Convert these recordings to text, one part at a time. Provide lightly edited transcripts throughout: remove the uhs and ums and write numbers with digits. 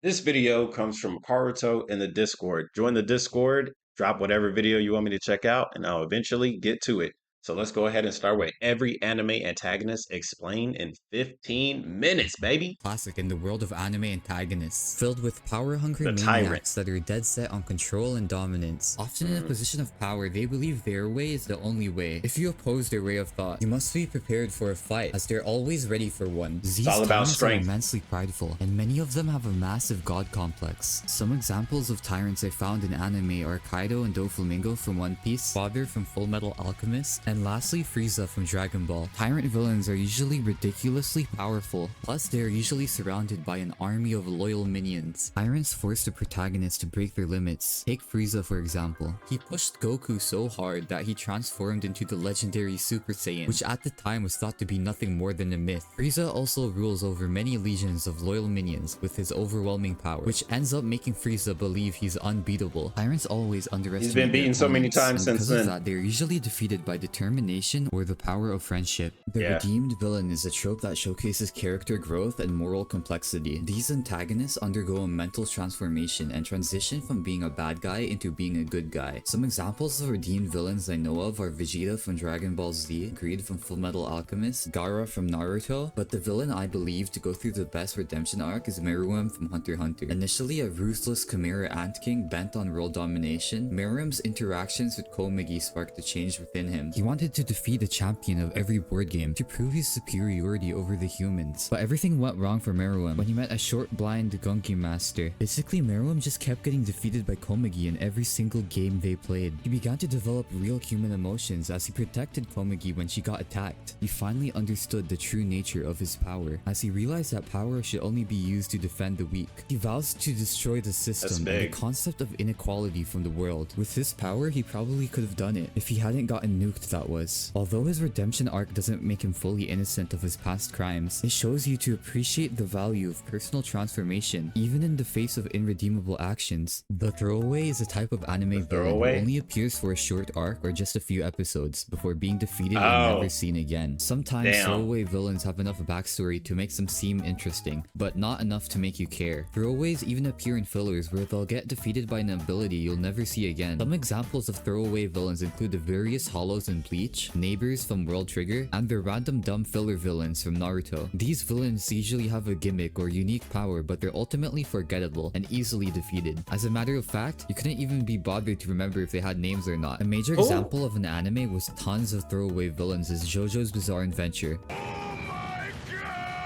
This video comes from Karuto in the Discord. Join the Discord, drop whatever video you want me to check out, and I'll eventually get to it. So let's go ahead and start with every anime antagonist explained in 15 minutes, baby. Classic in the world of anime antagonists, filled with power-hungry The Tyrant. maniacs that are dead set on control and dominance. Often in a position of power, they believe their way is the only way. If you oppose their way of thought, you must be prepared for a fight, as they're always ready for one. These all about tyrants are strength. immensely prideful, and many of them have a massive god complex. Some examples of tyrants I found in anime are Kaido and Doflamingo from One Piece, Father from Full Metal Alchemist, and lastly Frieza from Dragon Ball. Tyrant villains are usually ridiculously powerful, plus they are usually surrounded by an army of loyal minions. Tyrants force the protagonist to break their limits. Take Frieza for example. He pushed Goku so hard that he transformed into the legendary Super Saiyan, which at the time was thought to be nothing more than a myth. Frieza also rules over many legions of loyal minions with his overwhelming power, which ends up making Frieza believe he's unbeatable. Tyrants always underestimate He's been beaten their so many opponents, times and since because of then. that, they're usually defeated by determination or the power of friendship. The Yeah. redeemed villain is a trope that showcases character growth and moral complexity. These antagonists undergo a mental transformation and transition from being a bad guy into being a good guy. Some examples of redeemed villains I know of are Vegeta from Dragon Ball Z, Greed from Fullmetal Alchemist, Gaara from Naruto, but the villain I believe to go through the best redemption arc is Meruem from Hunter x Hunter. Initially a ruthless Chimera Ant King bent on world domination, Meruem's interactions with Komegi sparked a change within him. He wanted to defeat the champion of every board game to prove his superiority over the humans. But everything went wrong for Meruem when he met a short blind Gunki master. Basically, Meruem just kept getting defeated by Komegi in every single game they played. He began to develop real human emotions as he protected Komegi when she got attacked. He finally understood the true nature of his power, as he realized that power should only be used to defend the weak. He vows to destroy the system and the big. concept of inequality from the world. With his power, he probably could have done it if he hadn't gotten nuked, that was. Although his redemption arc doesn't make him fully innocent of his past crimes, it shows you to appreciate the value of personal transformation, even in the face of irredeemable actions. The Throwaway is a type of anime villain who Throwaway? only appears for a short arc or just a few episodes before being defeated Oh. and never seen again. Sometimes Damn. throwaway villains have enough backstory to make them seem interesting, but not enough to make you care. Throwaways even appear in fillers where they'll get defeated by an ability you'll never see again. Some examples of throwaway villains include the various Hollows in Bleach, Neighbors from World Trigger, and the random dumb filler villains from Naruto. These villains usually have a gimmick or unique power, but they're ultimately forgettable and easily defeated. As a matter of fact, you couldn't even be bothered to remember if they had names or not. A major example of an anime with tons of throwaway villains is JoJo's Bizarre Adventure.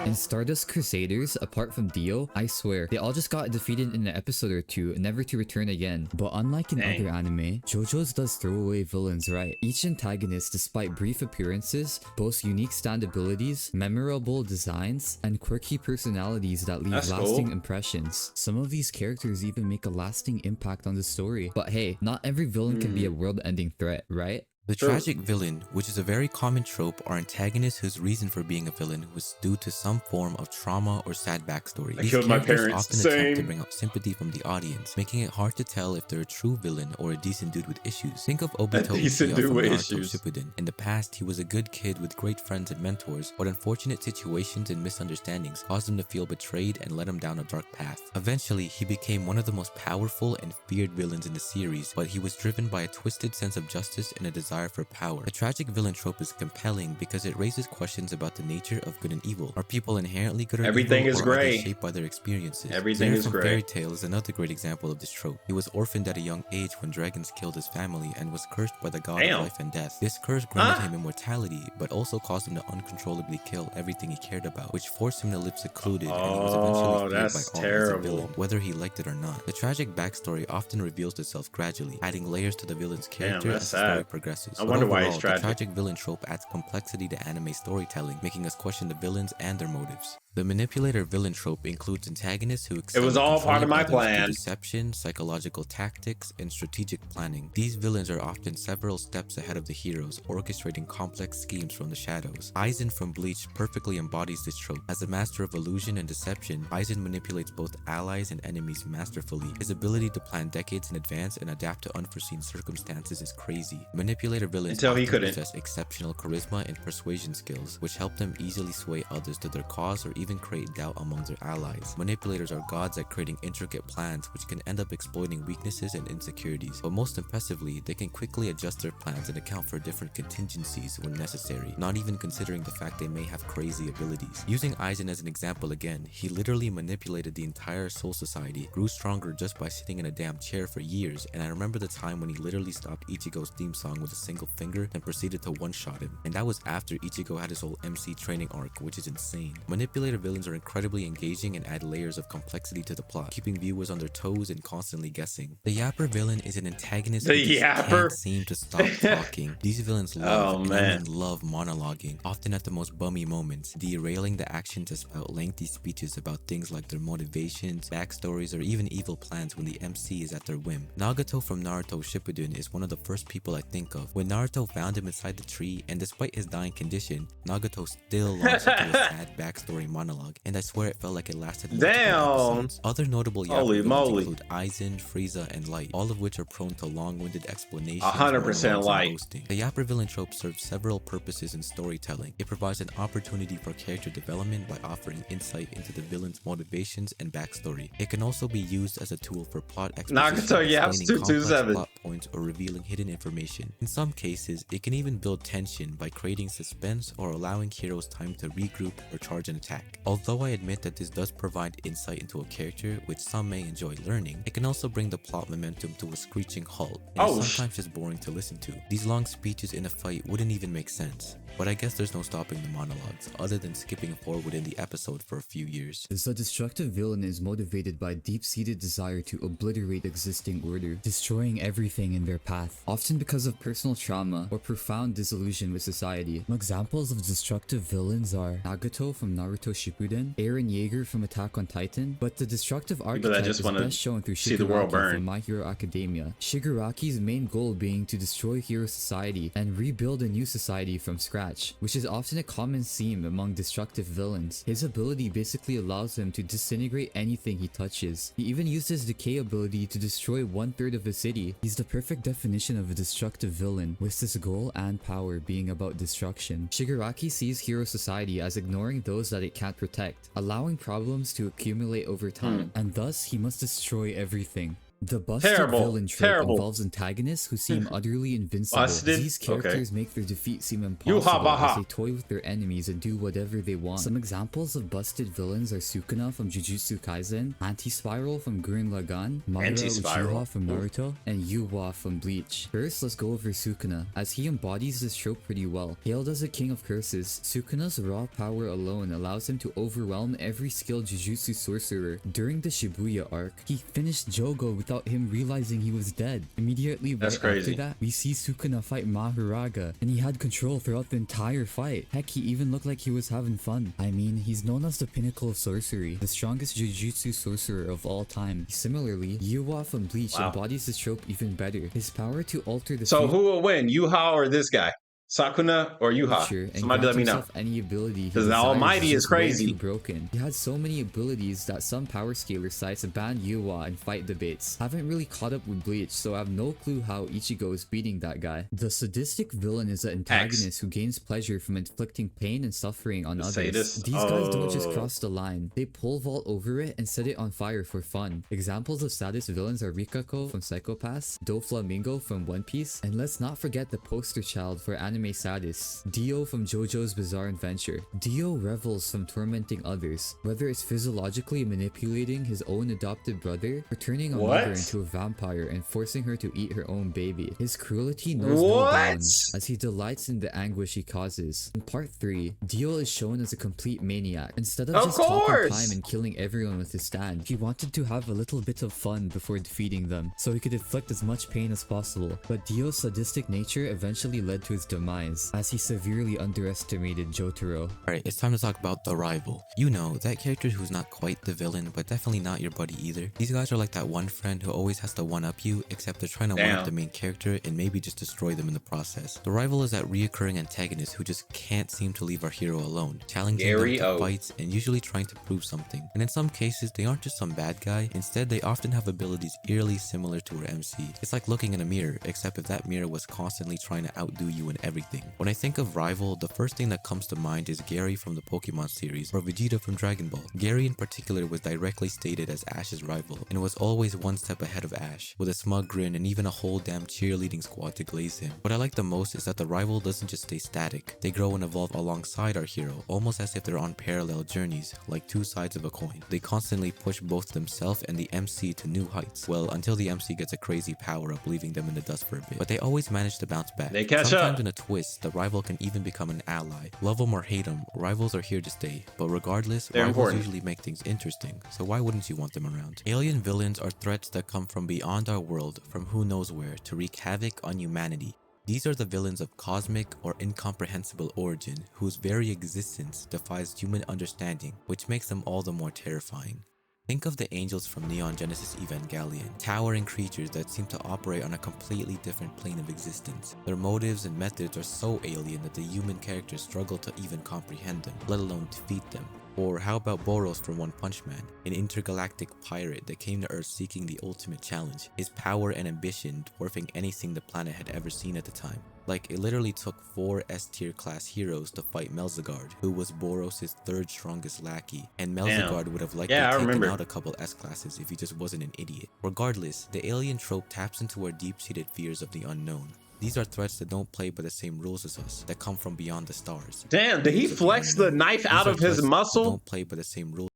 In Stardust Crusaders, apart from Dio, I swear, they all just got defeated in an episode or two, never to return again. But unlike in Dang. other anime, JoJo's does throwaway villains right. Each antagonist, despite brief appearances, boasts unique stand abilities, memorable designs, and quirky personalities that leave That's lasting cool. impressions. Some of these characters even make a lasting impact on the story. But hey, not every villain can be a world-ending threat, right? The True. tragic villain, which is a very common trope, are antagonists whose reason for being a villain was due to some form of trauma or sad backstory. I These killed my characters parents. often attempt to Same. bring out sympathy from the audience, making it hard to tell if they're a true villain or a decent dude with issues. Think of Obito decent Uchiha dude from with Naruto issues. Shippuden. In the past, he was a good kid with great friends and mentors, but unfortunate situations and misunderstandings caused him to feel betrayed and led him down a dark path. Eventually, he became one of the most powerful and feared villains in the series, but he was driven by a twisted sense of justice and a desire for power. The tragic villain trope is compelling because it raises questions about the nature of good and evil. Are people inherently good or Everything evil, is or are they gray. shaped by their experiences? Everything Zero is from gray. Fairy Tail is another great example of this trope. He was orphaned at a young age when dragons killed his family and was cursed by the god Damn. of life and death. This curse granted him immortality, but also caused him to uncontrollably kill everything he cared about, which forced him to live secluded, and he was eventually feared that's by all as a terrible. villain, whether he liked it or not. The tragic backstory often reveals itself gradually, adding layers to the villain's character that's as the story sad. progresses. I But wonder why he's overall, tragic. The tragic villain trope adds complexity to anime storytelling, making us question the villains and their motives. The manipulator villain trope includes antagonists who excel was at all part of controlling my others through plan. deception, psychological tactics, and strategic planning. These villains are often several steps ahead of the heroes, orchestrating complex schemes from the shadows. Aizen from Bleach perfectly embodies this trope. As a master of illusion and deception, Aizen manipulates both allies and enemies masterfully. His ability to plan decades in advance and adapt to unforeseen circumstances is crazy. Manipulator Manipulator villains Until he often couldn't. possess exceptional charisma and persuasion skills, which help them easily sway others to their cause or even create doubt among their allies. Manipulators are gods at creating intricate plans which can end up exploiting weaknesses and insecurities, but most impressively, they can quickly adjust their plans and account for different contingencies when necessary, not even considering the fact they may have crazy abilities. Using Aizen as an example again, he literally manipulated the entire Soul Society, grew stronger just by sitting in a damn chair for years, and I remember the time when he literally stopped Ichigo's theme song with a single finger and proceeded to one-shot him, and that was after Ichigo had his whole MC training arc, which is insane. Manipulator villains are incredibly engaging and add layers of complexity to the plot, keeping viewers on their toes and constantly guessing. The Yapper villain is an antagonist who just can't seem to stop talking. These villains love, love monologuing, often at the most bummy moments, derailing the action to spout lengthy speeches about things like their motivations, backstories, or even evil plans when the MC is at their whim. Nagato from Naruto Shippuden is one of the first people I think of. When Naruto found him inside the tree, and despite his dying condition, Nagato still launched into a sad backstory monologue, and I swear it felt like it lasted multiple episodes. Other notable Yapper villains include Aizen, Frieza, and Light, all of which are prone to long-winded explanations. 100% Light. The Yapper villain trope serves several purposes in storytelling. It provides an opportunity for character development by offering insight into the villain's motivations and backstory. It can also be used as a tool for plot exposition, explaining complex plot points or revealing hidden information. In some cases, it can even build tension by creating suspense or allowing heroes time to regroup or charge an attack. Although I admit that this does provide insight into a character, which some may enjoy learning, it can also bring the plot momentum to a screeching halt, and is sometimes just boring to listen to. These long speeches in a fight wouldn't even make sense. But I guess there's no stopping the monologues, other than skipping forward in the episode for a few years. The destructive villain is motivated by a deep-seated desire to obliterate existing order, destroying everything in their path, often because of personal trauma or profound disillusion with society. Examples of destructive villains are Nagato from Naruto Shippuden, Eren Yeager from Attack on Titan, but the destructive archetype is best shown through Shigaraki from My Hero Academia. Shigaraki's main goal being to destroy hero society and rebuild a new society from scratch, which is often a common theme among destructive villains. His ability basically allows him to disintegrate anything he touches. He even used his decay ability to destroy 1/3 of a city. He's the perfect definition of a destructive villain, with his goal and power being about destruction. Shigaraki sees hero society as ignoring those that it can't protect, allowing problems to accumulate over time, and thus he must destroy everything. The busted villain trope involves antagonists who seem utterly invincible. These characters make their defeat seem impossible as they toy with their enemies and do whatever they want. Some examples of busted villains are Sukuna from Jujutsu Kaisen, Anti-Spiral from Gurren Lagann, Madara Uchiha from Naruto, and Yuwa from Bleach. First, let's go over Sukuna, as he embodies this trope pretty well. Hailed as a king of curses, Sukuna's raw power alone allows him to overwhelm every skilled Jujutsu sorcerer. During the Shibuya arc, he finished Jogo without him realizing he was dead. Immediately after that, we see Sukuna fight Maharaga, and he had control throughout the entire fight. Heck, he even looked like he was having fun. I mean, he's known as the pinnacle of sorcery, the strongest Jujutsu sorcerer of all time. Similarly, Yuwa from Bleach embodies this trope even better. His power to alter the So who will win, Yuha or this guy? Sakuna or Yuha? Somebody let me know. Any ability because the Almighty is crazy. Broken. He had so many abilities that some power scaler sites ban Yuwa in fight debates. Haven't really caught up with Bleach, so I have no clue how Ichigo is beating that guy. The sadistic villain is an antagonist who gains pleasure from inflicting pain and suffering on others. These guys don't just cross the line. They pole vault over it and set it on fire for fun. Examples of sadist villains are Rikako from Psycho-Pass, Doflamingo from One Piece, and let's not forget the poster child for anime sadists, Dio from JoJo's Bizarre Adventure. Dio revels from tormenting others, whether it's physiologically manipulating his own adopted brother or turning a mother into a vampire and forcing her to eat her own baby. His cruelty knows no bounds, as he delights in the anguish he causes. In part 3, Dio is shown as a complete maniac. Instead of just taking time and killing everyone with his stand, he wanted to have a little bit of fun before defeating them, so he could inflict as much pain as possible. But Dio's sadistic nature eventually led to his demise. demise, as he severely underestimated Jotaro. Alright, it's time to talk about the rival. You know, that character who's not quite the villain, but definitely not your buddy either. These guys are like that one friend who always has to one-up you, except they're trying to one-up the main character and maybe just destroy them in the process. The rival is that reoccurring antagonist who just can't seem to leave our hero alone, challenging them to fights and usually trying to prove something. And in some cases, they aren't just some bad guy, instead they often have abilities eerily similar to our MC. It's like looking in a mirror, except if that mirror was constantly trying to outdo you in everything. When I think of rival, the first thing that comes to mind is Gary from the Pokemon series, or Vegeta from Dragon Ball. Gary in particular was directly stated as Ash's rival, and was always one step ahead of Ash, with a smug grin and even a whole damn cheerleading squad to glaze him. What I like the most is that the rival doesn't just stay static, they grow and evolve alongside our hero, almost as if they're on parallel journeys, like two sides of a coin. They constantly push both themselves and the MC to new heights, well, until the MC gets a crazy power-up, leaving them in the dust for a bit. But they always manage to bounce back. They catch Sometimes up. in a twist, the rival can even become an ally. Love them or hate them, rivals are here to stay. But regardless, They're rivals important. usually make things interesting, so why wouldn't you want them around? Alien villains are threats that come from beyond our world, from who knows where, to wreak havoc on humanity. These are the villains of cosmic or incomprehensible origin, whose very existence defies human understanding, which makes them all the more terrifying. Think of the angels from Neon Genesis Evangelion, towering creatures that seem to operate on a completely different plane of existence. Their motives and methods are so alien that the human characters struggle to even comprehend them, let alone defeat them. Or how about Boros from One Punch Man, an intergalactic pirate that came to Earth seeking the ultimate challenge, his power and ambition dwarfing anything the planet had ever seen at the time. Like, it literally took 4 S-tier class heroes to fight Melzagard, who was Boros' 3rd strongest lackey, and Melzagard would have likely taken out a couple S-classes if he just wasn't an idiot. Regardless, the alien trope taps into our deep-seated fears of the unknown. These are threats that don't play by the same rules as us, that come from beyond the stars. Damn, did he flex the knife out of his muscle? Don't play by the same rules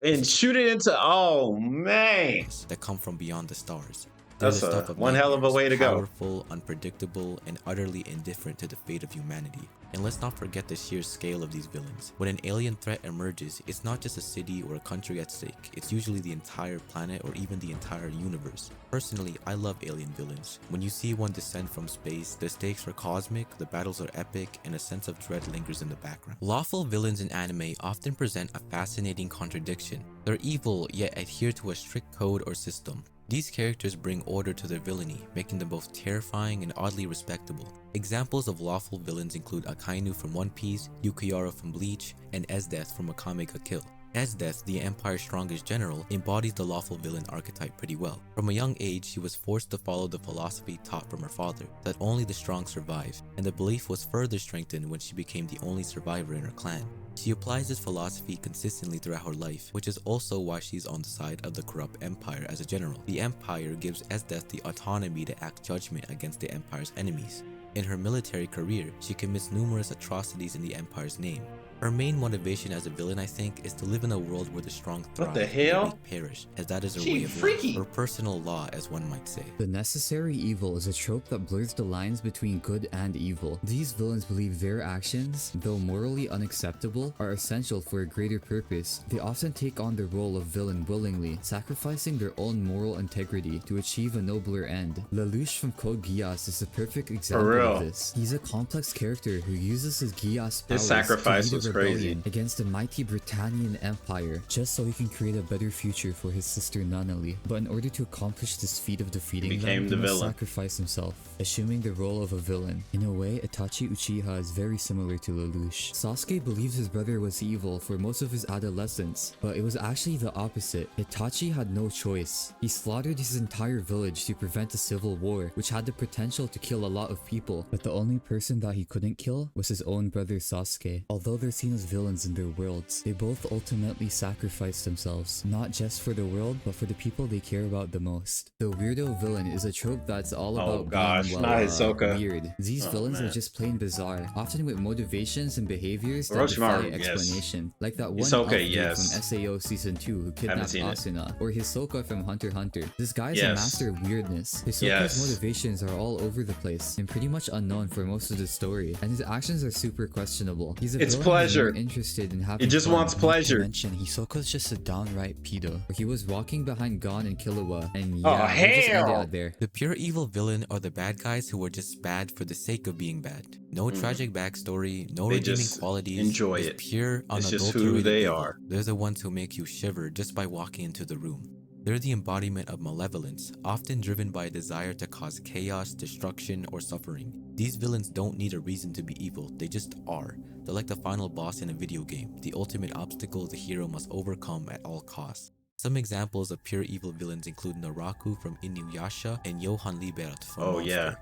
and shoot it into, oh man, that come from beyond the stars. That's one hell of a way to go. Powerful, unpredictable, and utterly indifferent to the fate of humanity. And let's not forget the sheer scale of these villains. When an alien threat emerges, it's not just a city or a country at stake, it's usually the entire planet or even the entire universe. Personally, I love alien villains. When you see one descend from space, the stakes are cosmic, the battles are epic, and a sense of dread lingers in the background. Lawful villains in anime often present a fascinating contradiction. They're evil, yet adhere to a strict code or system. These characters bring order to their villainy, making them both terrifying and oddly respectable. Examples of lawful villains include Akainu from One Piece, Yukiyara from Bleach, and Esdeath from Akame ga Kill. Esdeath, the Empire's strongest general, embodies the lawful villain archetype pretty well. From a young age, she was forced to follow the philosophy taught from her father, that only the strong survive, and the belief was further strengthened when she became the only survivor in her clan. She applies this philosophy consistently throughout her life, which is also why she's on the side of the corrupt Empire as a general. The Empire gives Esdeath the autonomy to act judgment against the Empire's enemies. In her military career, she commits numerous atrocities in the Empire's name. Her main motivation as a villain, I think, is to live in a world where the strong thrive What the and hell? the weak perish, as that is her She way of freaky. life, her personal law, as one might say. The necessary evil is a trope that blurs the lines between good and evil. These villains believe their actions, though morally unacceptable, are essential for a greater purpose. They often take on the role of villain willingly, sacrificing their own moral integrity to achieve a nobler end. Lelouch from Code Geass is a perfect example of this. He's a complex character who uses his Geass powers sacrifice to lead was a rebellion crazy. against the mighty Britannian Empire, just so he can create a better future for his sister Nunnally. But in order to accomplish this feat of defeating became them, the he must villain. sacrifice himself, assuming the role of a villain. In a way, Itachi Uchiha is very similar to Lelouch. Sasuke believes his brother was evil for most of his adolescence, but it was actually the opposite. Itachi had no choice. He slaughtered his entire village to prevent a civil war, which had the potential to kill a lot of people, but the only person that he couldn't kill was his own brother Sasuke. Although they're seen as villains in their worlds, they both ultimately sacrifice themselves, not just for the world, but for the people they care about the most. The weirdo villain is a trope that's all about being, not Hisoka. weird. These villains are just plain bizarre, often with motivations and behaviors that Orochimaru, defy yes. explanation. Like that one Hisoka, elf dude yes. from SAO Season 2 who kidnapped seen it. Asuna, or Hisoka from Hunter x Hunter. This guy is a Yes. master of weirdness. Hisoka's Yes. motivations are all over the place and pretty much unknown for most of the story, and his actions are super questionable. He's a It's villain who's pleasure. interested in It having just fun. wants Not to pleasure. mention, Hisoka's just a downright pedo. He was walking behind Gon and Killua, and Oh, yeah, we'll just end it hell. out there. The pure evil villain are the bad guys who are just bad for the sake of being bad. No tragic backstory, no They redeeming just qualities, enjoy just it. pure, It's just who unadulterated they evil. are. They're the ones who make you shiver just by walking into the room. They're the embodiment of malevolence, often driven by a desire to cause chaos, destruction, or suffering. These villains don't need a reason to be evil, they just are. They're like the final boss in a video game, the ultimate obstacle the hero must overcome at all costs. Some examples of pure evil villains include Naraku from Inuyasha and Johann Liebert from Oh, yeah. Monster.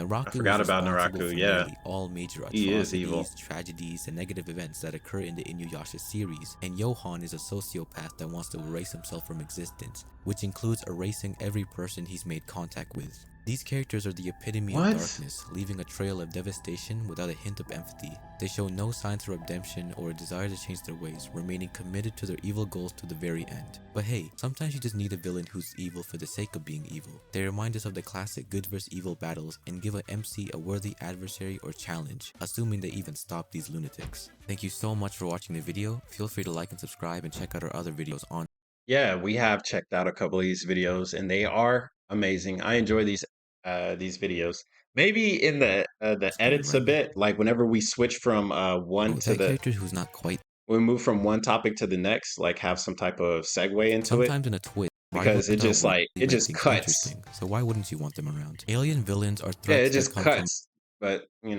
I Naraku is forgot about responsible Naraku. for Yeah, nearly all major he is evil. atrocities, tragedies, and negative events that occur in the Inuyasha series, and Johann is a sociopath that wants to erase himself from existence, which includes erasing every person he's made contact with. These characters are the epitome of What? darkness, leaving a trail of devastation without a hint of empathy. They show no signs of redemption or a desire to change their ways, remaining committed to their evil goals to the very end. But hey, sometimes you just need a villain who's evil for the sake of being evil. They remind us of the classic good vs evil battles and give an MC a worthy adversary or challenge, assuming they even stop these lunatics. Thank you so much for watching the video. Feel free to like and subscribe and check out our other videos on. Yeah, we have checked out a couple of these videos and they are amazing. I enjoy these videos. Maybe in the Screen edits a right now. bit, like whenever we switch from one Oh, to that the character who's not quite. we move from one topic to the next, like have some type of segue into it Sometimes in a twist, because rivals are what it make just things cuts. interesting. So why wouldn't you want them around? Alien villains are Yeah, it threats that just come from. cuts. But I don't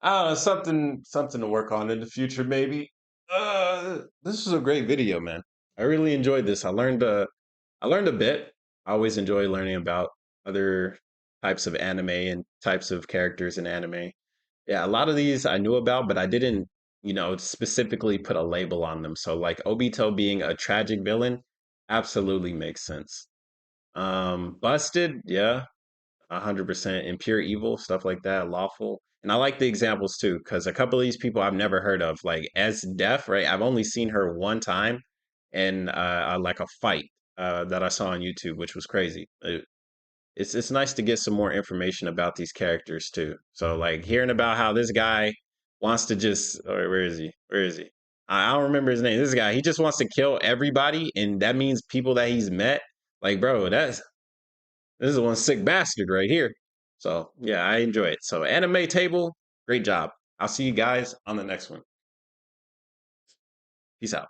know, something to work on in the future maybe. This was a great video, man. I really enjoyed this. I learned a bit. I always enjoy learning about other types of anime and types of characters in anime. Yeah, a lot of these I knew about, but I didn't, specifically put a label on them. So like Obito being a tragic villain absolutely makes sense. Busted, yeah, 100%. And pure evil, stuff like that, lawful. And I like the examples too, because a couple of these people I've never heard of, like as Def, right? I've only seen her one time in like a fight that I saw on YouTube, which was crazy. It's nice to get some more information about these characters too. So like hearing about how this guy wants to just, or where is he? Where is he? I don't remember his name. This guy, he just wants to kill everybody, and that means people that he's met. Like, bro, this is one sick bastard right here. So yeah, I enjoy it. So anime table, great job. I'll see you guys on the next one. Peace out.